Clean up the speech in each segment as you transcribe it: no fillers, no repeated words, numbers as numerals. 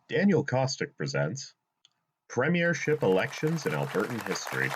Daniel Kostick presents Premiership Elections in Albertan History.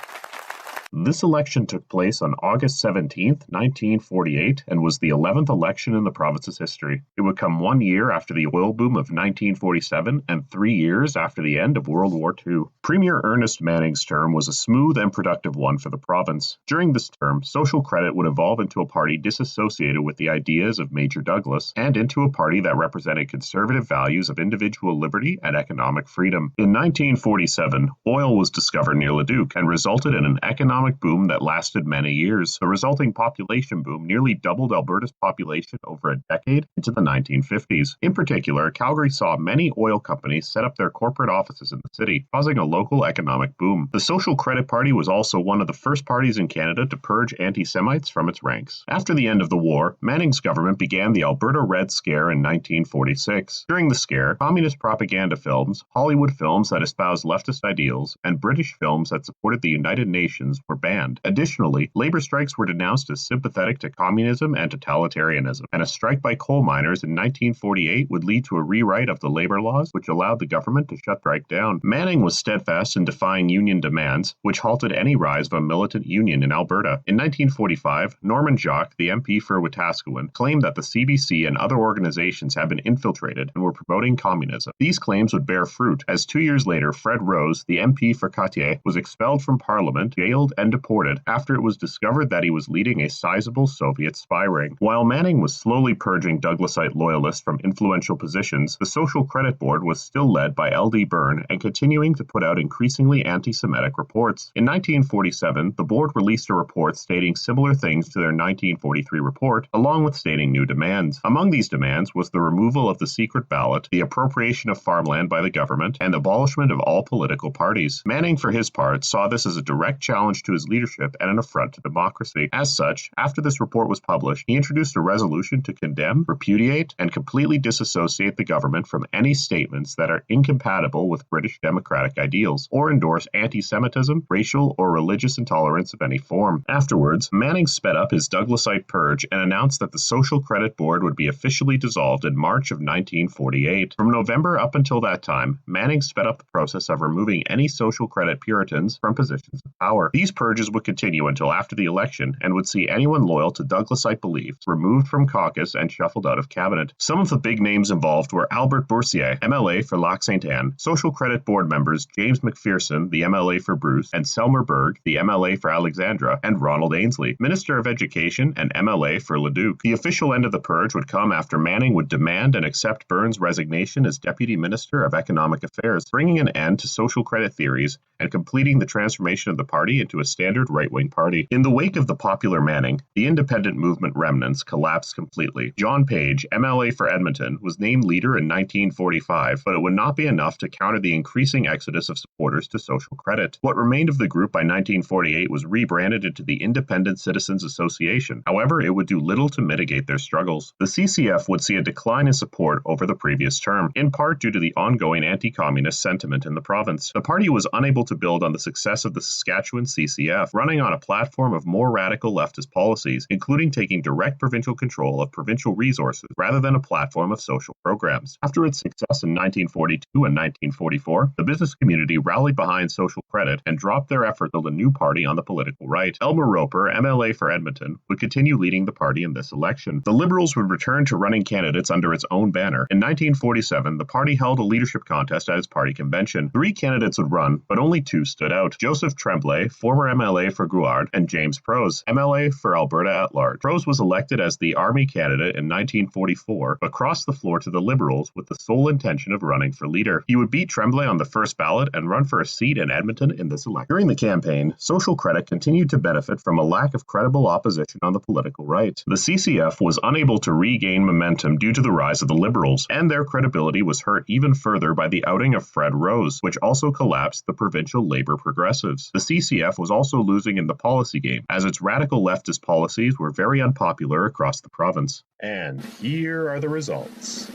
This election took place on August 17th, 1948, and was the 11th election in the province's history. It would come 1 year after the oil boom of 1947 and 3 years after the end of World War II. Premier Ernest Manning's term was a smooth and productive one for the province. During this term, social credit would evolve into a party disassociated with the ideas of Major Douglas and into a party that represented conservative values of individual liberty and economic freedom. In 1947, oil was discovered near Leduc and resulted in an economic boom that lasted many years. The resulting population boom nearly doubled Alberta's population over a decade into the 1950s. In particular, Calgary saw many oil companies set up their corporate offices in the city, causing a local economic boom. The Social Credit Party was also one of the first parties in Canada to purge anti-Semites from its ranks. After the end of the war, Manning's government began the Alberta Red Scare in 1946. During the scare, communist propaganda films, Hollywood films that espoused leftist ideals, and British films that supported the United Nations were banned. Additionally, labor strikes were denounced as sympathetic to communism and totalitarianism, and a strike by coal miners in 1948 would lead to a rewrite of the labor laws which allowed the government to shut strike down. Manning was steadfast in defying union demands, which halted any rise of a militant union in Alberta. In 1945, Norman Jacques, the MP for Wetaskiwin, claimed that the CBC and other organizations had been infiltrated and were promoting communism. These claims would bear fruit, as 2 years later Fred Rose, the MP for Cartier, was expelled from Parliament, jailed, and deported after it was discovered that he was leading a sizable Soviet spy ring. While Manning was slowly purging Douglasite loyalists from influential positions, the Social Credit Board was still led by L.D. Byrne and continuing to put out increasingly anti-Semitic reports. In 1947, the board released a report stating similar things to their 1943 report, along with stating new demands. Among these demands was the removal of the secret ballot, the appropriation of farmland by the government, and abolishment of all political parties. Manning, for his part, saw this as a direct challenge to his leadership and an affront to democracy. As such, after this report was published, he introduced a resolution to condemn, repudiate, and completely disassociate the government from any statements that are incompatible with British democratic ideals, or endorse anti-Semitism, racial, or religious intolerance of any form. Afterwards, Manning sped up his Douglasite purge and announced that the Social Credit Board would be officially dissolved in March of 1948. From November up until that time, Manning sped up the process of removing any social credit Puritans from positions of power. These purges would continue until after the election and would see anyone loyal to Douglasite beliefs removed from caucus and shuffled out of cabinet. Some of the big names involved were Albert Boursier, MLA for Lac Ste. Anne, Social Credit Board members James McPherson, the MLA for Bruce, and Selmer Berg, the MLA for Alexandra, and Ronald Ainsley, Minister of Education and MLA for Leduc. The official end of the purge would come after Manning would demand and accept Byrne's resignation as Deputy Minister of Economic Affairs, bringing an end to social credit theories and completing the transformation of the party into a standard right-wing party. In the wake of the popular Manning, the independent movement remnants collapsed completely. John Page, MLA for Edmonton, was named leader in 1945, but it would not be enough to counter the increasing exodus of supporters to social credit. What remained of the group by 1948 was rebranded into the Independent Citizens Association. However, it would do little to mitigate their struggles. The CCF would see a decline in support over the previous term, in part due to the ongoing anti-communist sentiment in the province. The party was unable to build on the success of the Saskatchewan CCF, running on a platform of more radical leftist policies, including taking direct provincial control of provincial resources rather than a platform of social programs. After its success in 1942 and 1944, the business community rallied behind social credit and dropped their effort to build a new party on the political right. Elmer Roper, MLA for Edmonton, would continue leading the party in this election. The Liberals would return to running candidates under its own banner. In 1947, the party held a leadership contest at its party convention. 3 candidates would run, but only 2 stood out: Joseph Tremblay, former MLA for Gouard, and James Prose, MLA for Alberta at large. Prose was elected as the Army candidate in 1944, but crossed the floor to the Liberals with the sole intention of running for leader. He would beat Tremblay on the first ballot and run for a seat in Edmonton in this election. During the campaign, social credit continued to benefit from a lack of credible opposition on the political right. The CCF was unable to regain momentum due to the rise of the Liberals, and their credibility was hurt even further by the outing of Fred Rose, which also collapsed the provincial Labour Progressives. The CCF was also losing in the policy game, as its radical leftist policies were very unpopular across the province. And here are the results.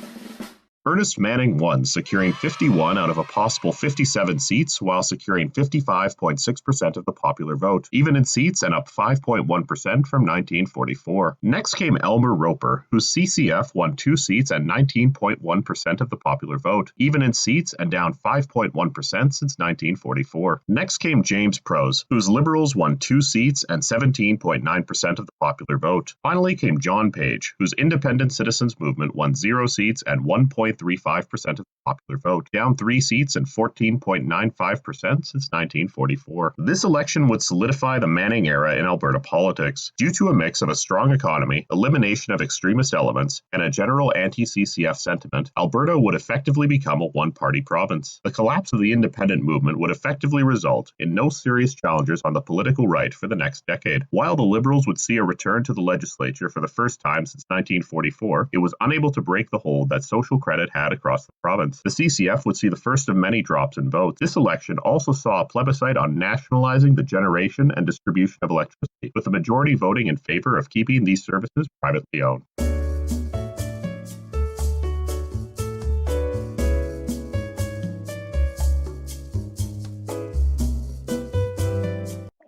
Ernest Manning won, securing 51 out of a possible 57 seats while securing 55.6% of the popular vote, even in seats and up 5.1% from 1944. Next came Elmer Roper, whose CCF won 2 seats and 19.1% of the popular vote, even in seats and down 5.1% since 1944. Next came James Prose, whose Liberals won 2 seats and 17.9% of the popular vote. Finally came John Page, whose Independent Citizens Movement won 0 seats and 1.35% of the popular vote, down 3 seats and 14.95% since 1944. This election would solidify the Manning era in Alberta politics. Due to a mix of a strong economy, elimination of extremist elements, and a general anti-CCF sentiment, Alberta would effectively become a one-party province. The collapse of the independent movement would effectively result in no serious challenges on the political right for the next decade. While the Liberals would see a return to the legislature for the first time since 1944, it was unable to break the hold that social credit had across the province. The CCF would see the first of many drops in votes. This election also saw a plebiscite on nationalizing the generation and distribution of electricity, with the majority voting in favor of keeping these services privately owned.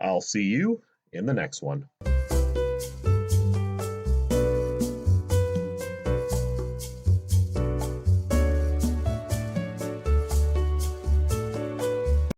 I'll see you in the next one.